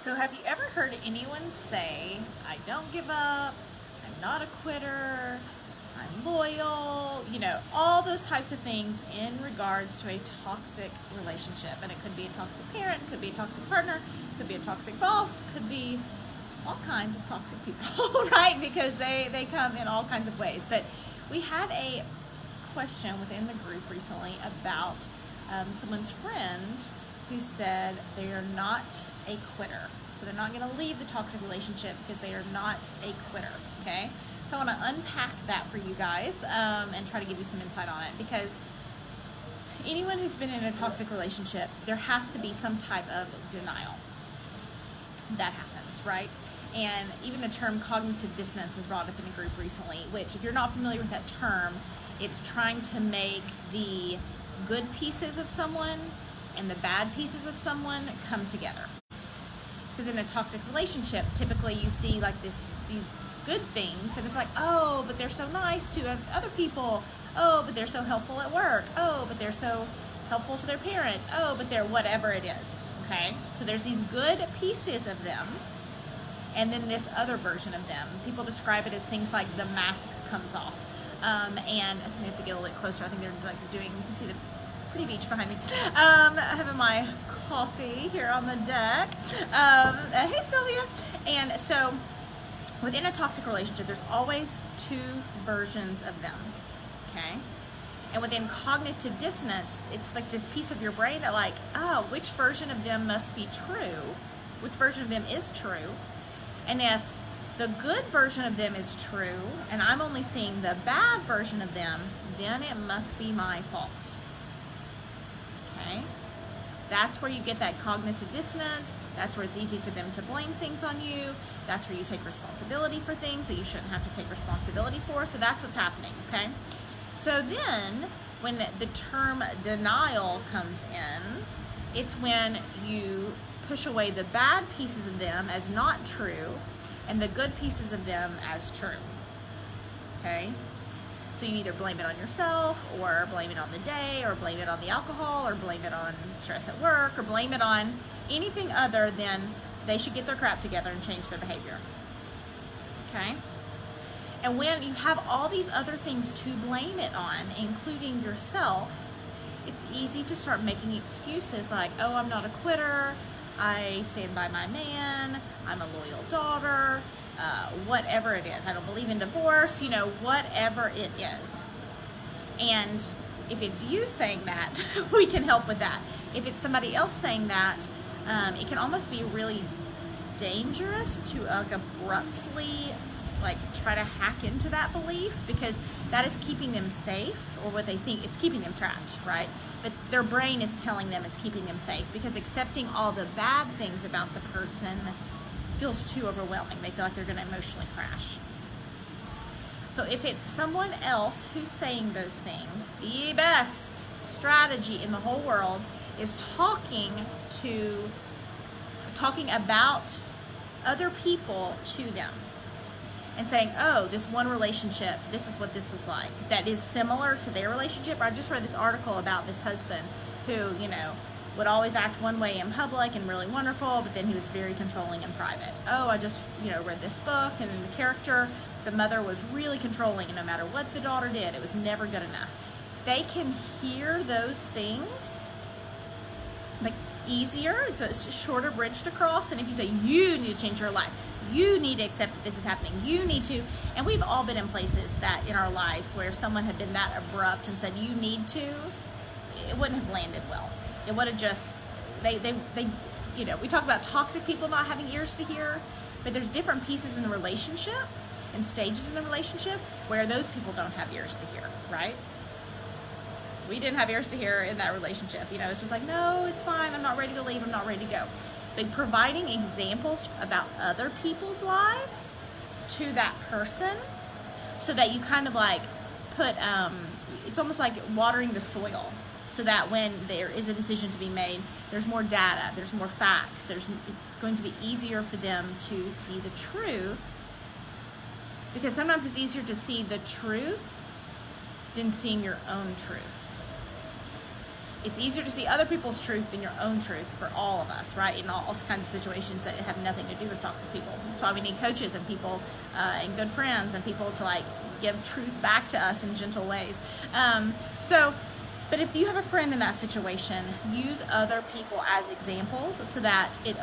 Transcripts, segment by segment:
So have you ever heard anyone say, I don't give up, I'm not a quitter, I'm loyal, all those types of things in regards to a toxic relationship? And it could be a toxic parent, could be a toxic partner, could be a toxic boss, could be all kinds of toxic people, right? Because they come in all kinds of ways. But we had a question within the group recently about someone's friend who said they are not a quitter. So they're not going to leave the toxic relationship because they are not a quitter, okay? So I want to unpack that for you guys and try to give you some insight on it, because anyone who's been in a toxic relationship, there has to be some type of denial. That happens, right? And even the term cognitive dissonance was brought up in the group recently, which, if you're not familiar with that term, it's trying to make the good pieces of someone and the bad pieces of someone come together. Because in a toxic relationship, typically you see like these good things, and it's like, oh, but they're so nice to other people. Oh, but they're so helpful at work. Oh, but they're so helpful to their parents. Oh, but they're whatever it is. Okay, so there's these good pieces of them, and then this other version of them. People describe it as things like the mask comes off. And we have to get a little bit closer. I think they're like doing, you can see the pretty beach behind me. Having my coffee here on the deck. Hey, Sylvia. And so within a toxic relationship, there's always two versions of them, okay? And within cognitive dissonance, it's like this piece of your brain that like, oh, which version of them must be true? Which version of them is true? And if the good version of them is true, and I'm only seeing the bad version of them, then it must be my fault. Okay? That's where you get that cognitive dissonance. That's where it's easy for them to blame things on you. That's where you take responsibility for things that you shouldn't have to take responsibility for. So that's what's happening, okay? So then, when the term denial comes in, it's when you push away the bad pieces of them as not true and the good pieces of them as true, okay? So you either blame it on yourself, or blame it on the day, or blame it on the alcohol, or blame it on stress at work, or blame it on anything other than they should get their crap together and change their behavior, okay? And when you have all these other things to blame it on, including yourself, it's easy to start making excuses like, oh, I'm not a quitter, I stand by my man, I'm a loyal daughter, whatever it is. I don't believe in divorce, whatever it is. And if it's you saying that, we can help with that. If it's somebody else saying that, it can almost be really dangerous to abruptly try to hack into that belief, because that is keeping them safe, or what they think, it's keeping them trapped, right? But their brain is telling them it's keeping them safe, because accepting all the bad things about the person feels too overwhelming. They feel like they're going to emotionally crash. So if it's someone else who's saying those things, the best strategy in the whole world is talking about other people to them and saying, oh, this one relationship, this is what this was like, that is similar to their relationship. I just read this article about this husband who, would always act one way in public and really wonderful, but then he was very controlling in private. Oh, I just, read this book, and the character, the mother was really controlling, and no matter what the daughter did, it was never good enough. They can hear those things easier. It's a shorter bridge to cross than if you say, you need to change your life. You need to accept that this is happening. You need to, and we've all been in places that in our lives where if someone had been that abrupt and said, you need to, it wouldn't have landed well. It would have just, we talk about toxic people not having ears to hear, but there's different pieces in the relationship and stages in the relationship where those people don't have ears to hear, right? We didn't have ears to hear in that relationship. It's just like, no, it's fine. I'm not ready to leave. I'm not ready to go. But providing examples about other people's lives to that person, so that you kind of put, it's almost like watering the soil, so that when there is a decision to be made, there's more data, there's more facts, it's going to be easier for them to see the truth, because sometimes it's easier to see the truth than seeing your own truth. it's easier to see other people's truth than your own truth for all of us, right? In all kinds of situations that have nothing to do with toxic people. That's why we need coaches and people and good friends and people to like give truth back to us in gentle ways. But if you have a friend in that situation, use other people as examples so that it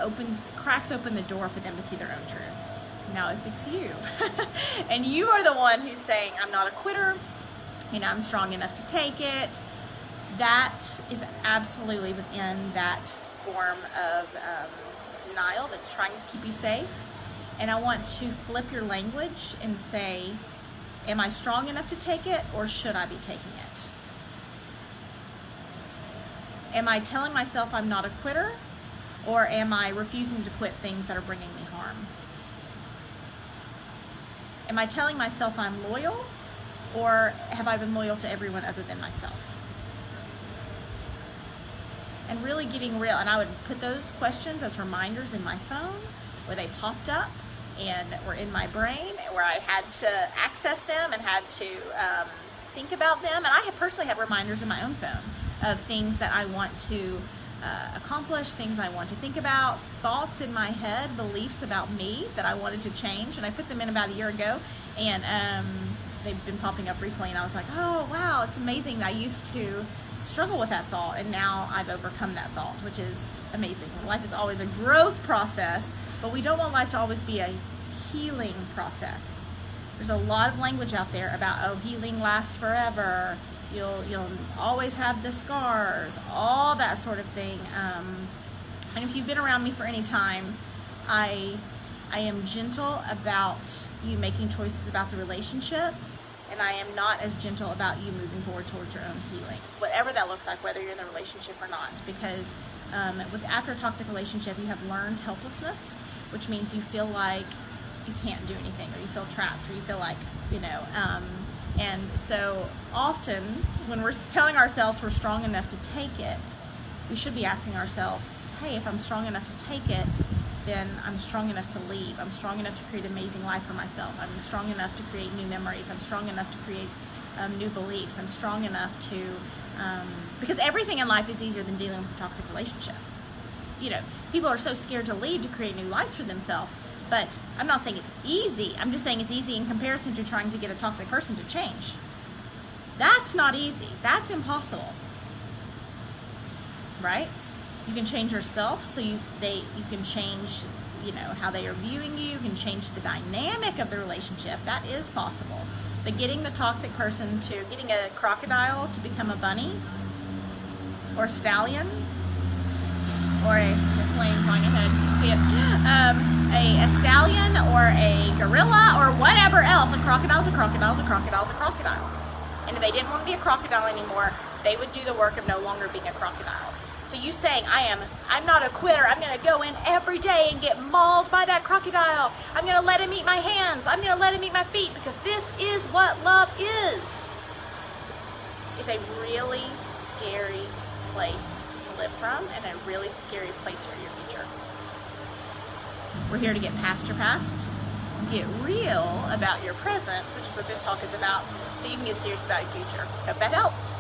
cracks open the door for them to see their own truth. Now, if it's you, and you are the one who's saying, I'm not a quitter, I'm strong enough to take it, that is absolutely within that form of denial that's trying to keep you safe. And I want to flip your language and say, am I strong enough to take it, or should I be taking it? Am I telling myself I'm not a quitter, or am I refusing to quit things that are bringing me harm? Am I telling myself I'm loyal, or have I been loyal to everyone other than myself? And really getting real. And I would put those questions as reminders in my phone where they popped up and were in my brain, where I had to access them and had to think about them. And I personally have reminders in my own phone of things that I want to accomplish, things I want to think about, thoughts in my head, beliefs about me that I wanted to change. And I put them in about a year ago, and they've been popping up recently, and I was like, oh wow, it's amazing. I used to struggle with that thought, and now I've overcome that thought, which is amazing. Life is always a growth process, but we don't want life to always be a healing process. There's a lot of language out there about, oh, healing lasts forever, you'll always have the scars, all that sort of thing. And if you've been around me for any time, I am gentle about you making choices about the relationship, and I am not as gentle about you moving forward towards your own healing, whatever that looks like, whether you're in the relationship or not. Because after a toxic relationship, you have learned helplessness, which means you feel like you can't do anything, or you feel trapped, or you feel like, and so often when we're telling ourselves we're strong enough to take it, we should be asking ourselves, hey, if I'm strong enough to take it, then I'm strong enough to leave. I'm strong enough to create an amazing life for myself. I'm strong enough to create new memories. I'm strong enough to create new beliefs. I'm strong enough to, because everything in life is easier than dealing with a toxic relationship. People are so scared to leave to create new lives for themselves, but I'm not saying it's easy. I'm just saying it's easy in comparison to trying to get a toxic person to change. That's not easy. That's impossible, right? You can change yourself, so you can change, how they are viewing you. You can change the dynamic of the relationship. That is possible. But getting the toxic person getting a crocodile to become a bunny, or a stallion, or a plane flying ahead, you see it, a stallion, or a gorilla, or whatever else. A crocodile's a crocodile's a crocodile's a crocodile. And if they didn't want to be a crocodile anymore, they would do the work of no longer being a crocodile. So you saying, I'm not a quitter, I'm going to go in every day and get mauled by that crocodile. I'm going to let him eat my hands. I'm going to let him eat my feet, because this is what love is. It's a really scary place to live from, and a really scary place for your future. We're here to get past your past, get real about your present, which is what this talk is about, so you can get serious about your future. Hope that helps.